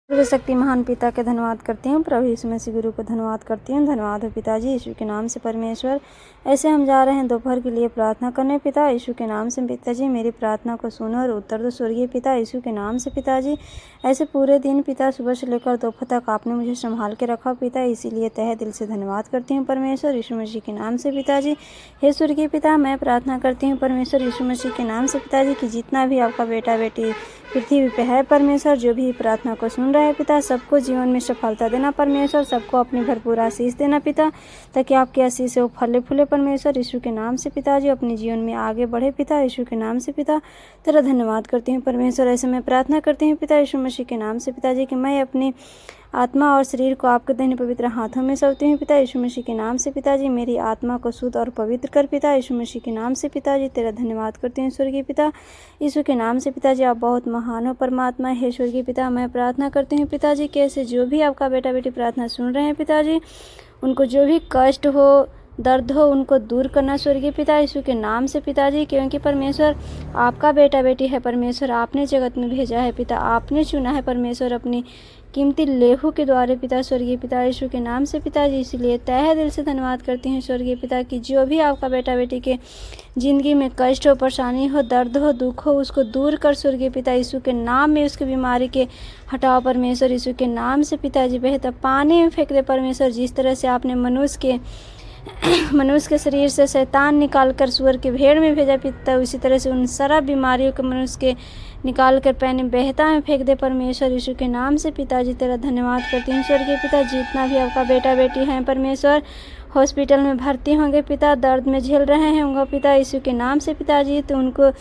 सर्वशक्ति महान पिता के धन्यवाद करती हूँ। प्रभु यीशु मसीह गुरु को धन्यवाद करती हूँ। धन्यवाद हो पिताजी यीशु के नाम से परमेश्वर। ऐसे हम जा रहे हैं दोपहर के लिए प्रार्थना करने। पिता यीशु के नाम से पिताजी मेरी प्रार्थना को सुनो और उत्तर दो स्वर्गीय पिता यीशु के नाम से पिताजी। ऐसे पूरे दिन पिता सुबह से लेकर दोपहर तक आपने मुझे संभाल के रखा पिता, इसीलिए तहे दिल से धन्यवाद करती हूँ परमेश्वर यीशु मसीह के नाम से पिताजी। हे स्वर्गीय पिता, मैं प्रार्थना करती हूँ परमेश्वर यीशु मसीह के नाम से पिताजी कि जितना भी आपका बेटा बेटी पृथ्वी पे है परमेश्वर, जो भी प्रार्थना को सुन रहे हैं पिता, सबको जीवन में सफलता देना परमेश्वर, सबको अपनी भरपूर आशीष देना पिता, ताकि आपकी आशीष से वो फले फूले परमेश्वर यीशु के नाम से पिताजी, अपने जीवन में आगे बढ़े पिता यीशु के नाम से पिता। तेरा धन्यवाद करती हूँ परमेश्वर। ऐसे मैं प्रार्थना करती हूँ पिता यीशु मसीह के नाम से पिताजी कि मैं अपनी आत्मा और शरीर को आपके दाहिने पवित्र हाथों में सौंपती हूँ पिता यीशु मसीह के नाम से पिताजी। मेरी आत्मा को शुद्ध और पवित्र कर पिता यीशु मसीह के नाम से पिताजी। तेरा धन्यवाद करती हूँ स्वर्गीय पिता यीशु के नाम से पिताजी। आप बहुत महान हो परमात्मा है स्वर्गीय पिता। मैं प्रार्थना करती हूँ पिताजी कैसे जो भी आपका बेटा बेटी प्रार्थना सुन रहे हैं पिताजी, उनको जो भी कष्ट हो दर्द हो उनको दूर करना स्वर्गीय पिता यीशु के नाम से पिताजी, क्योंकि परमेश्वर आपका बेटा बेटी है परमेश्वर, आपने जगत में भेजा है पिता, आपने चुना है परमेश्वर अपनी कीमती लेहू के द्वारा पिता स्वर्गीय पिता यीशु के नाम से पिताजी। इसलिए तहे दिल से धन्यवाद करती हूँ स्वर्गीय पिता कि जो भी आपका बेटा बेटी के ज़िंदगी में कष्ट हो, परेशानी हो, दर्द हो, दुख हो, उसको दूर कर स्वर्गीय पिता यीशु के नाम में। उसकी बीमारी के हटाओ परमेश्वर यीशु के नाम से पिताजी। बेहतर पानी में फेंक दे परमेश्वर, जिस तरह से आपने मनुष्य के शरीर से शैतान निकाल कर सुअर के भेड़ में भेजा पिता, उसी तरह से उन सारा बीमारियों के मनुष्य के निकाल कर पैने बहता में फेंक दे परमेश्वर यीशु के नाम से पिताजी। तेरा धन्यवाद करती हूँ स्वर्गीय पिता। जितना भी आपका बेटा बेटी हैं परमेश्वर, हॉस्पिटल में भर्ती होंगे पिता, दर्द में झेल रहे होंगे पिता यीशु के नाम से पिताजी, तो उनको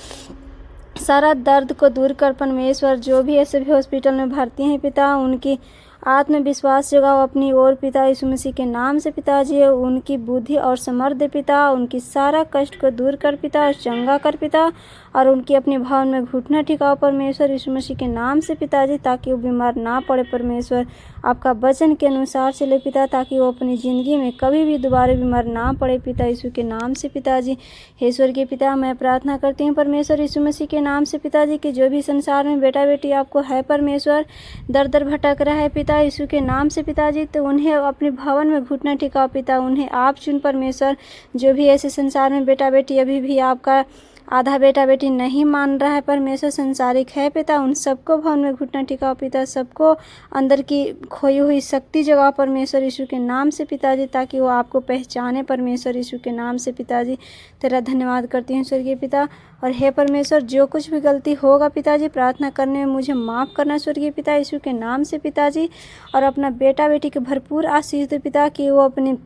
सारा दर्द को दूर कर परमेश्वर। जो भी ऐसे भी हॉस्पिटल में भर्ती हैं पिता, उनकी आत्मविश्वास जगाओ अपनी ओर पिता यीशु मसीह के नाम से पिताजी। उनकी बुद्धि और समर्थ दे पिता, उनकी सारा कष्ट को दूर कर पिता, चंगा कर पिता, और उनकी अपने भवन में घुटना टिकाओ परमेश्वर यीशु मसीह के नाम से पिताजी, ताकि वो बीमार ना पड़े परमेश्वर। आपका वचन के अनुसार चले पिता, ताकि वो अपनी ज़िंदगी में कभी भी दोबारा बीमार ना पड़े पिता यीशु के नाम से पिताजी। हे स्वर्गीय पिता, मैं प्रार्थना करती हूँ परमेश्वर यीशु मसीह के नाम से पिताजी कि जो भी संसार में बेटा बेटी आपको है परमेश्वर, दर दर भटक रहा है पिता यीशु के नाम से पिताजी, तो उन्हें अपने भवन में घुटना टिकाओ पिता, उन्हें आप चुन परमेश्वर। जो भी ऐसे संसार में बेटा बेटी अभी भी आपका आधा बेटा बेटी नहीं मान रहा है परमेश्वर, संसारिक है पिता, उन सबको भवन में घुटना टिकाओ पिता, सबको अंदर की खोई हुई शक्ति जगाओ परमेश्वर यीशु के नाम से पिताजी, ताकि वो आपको पहचाने परमेश्वर यीशु के नाम से पिताजी। तेरा धन्यवाद करती हूँ स्वर्गीय पिता। और हे परमेश्वर, जो कुछ भी गलती होगा पिताजी प्रार्थना करने में मुझे माफ़ करना स्वर्गीय पिता यीशु के नाम से पिताजी, और अपना बेटा बेटी के भरपूर आशीष दे पिता, कि वो अपने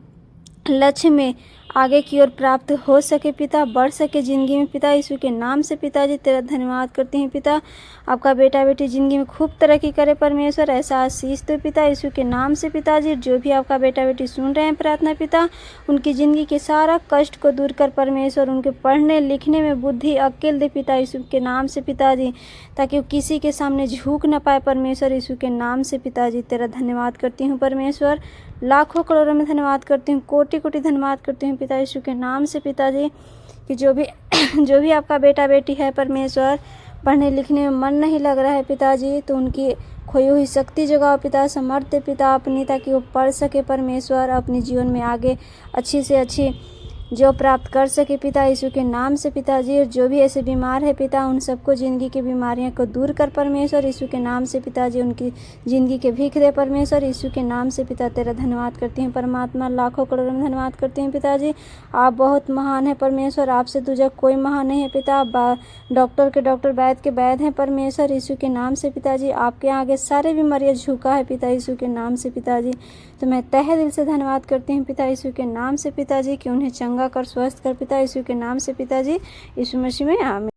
लक्ष्य में आगे की ओर प्राप्त हो सके पिता, बढ़ सके ज़िंदगी में पिता यीशु के नाम से पिताजी। तेरा धन्यवाद करती हूँ पिता। आपका बेटा बेटी ज़िंदगी में खूब तरक्की करे परमेश्वर, ऐसा आशीष दो पिता यीशु के नाम से पिताजी। जो भी आपका बेटा बेटी सुन रहे हैं प्रार्थना पिता, उनकी ज़िंदगी के सारा कष्ट को दूर कर परमेश्वर, उनके पढ़ने लिखने में बुद्धि अक्ल दे पिता यीशु के नाम से पिताजी, ताकि वो किसी के सामने झुक न पाए परमेश्वर यीशु के नाम से पिताजी। तेरा धन्यवाद करती हूँ परमेश्वर। लाखों करोड़ों में धन्यवाद करती हूँ, कोटि कोटि धन्यवाद करती हूँ पिता यीशु के नाम से पिताजी, कि जो भी आपका बेटा बेटी है परमेश्वर, पढ़ने लिखने में मन नहीं लग रहा है पिताजी, तो उनकी खोई हुई शक्ति जगाओ पिता, समर्थ दे पिता अपनी, ताकि वो पढ़ सके परमेश्वर, अपने जीवन में आगे अच्छी से अच्छी जो प्राप्त कर सके पिता यीशु के नाम से पिताजी। और जो भी ऐसे बीमार है पिता, उन सबको ज़िंदगी की बीमारियों को दूर कर परमेश्वर यीशु के नाम से पिताजी, उनकी ज़िंदगी के भीख दे परमेश्वर यीशु के नाम से पिता। तेरा धन्यवाद करती हूँ परमात्मा, लाखों करोड़ों में धन्यवाद करती हूँ पिताजी। आप बहुत महान है परमेश्वर, आपसे दूजा कोई महान नहीं है पिता। आप डॉक्टर के डॉक्टर, वैद्य के वैद्य हैं परमेश्वर यीशु के नाम से पिताजी। आपके आगे सारे बीमारियाँ झुका है पिता यीशु के नाम से पिताजी। तो मैं तहे दिल से धन्यवाद करती हूँ पिता यीशु के नाम से पिताजी, कि उन्हें चंगा कर, स्वस्थ कर पिता यीशु के नाम से पिताजी, यीशु मसीह में आमीन।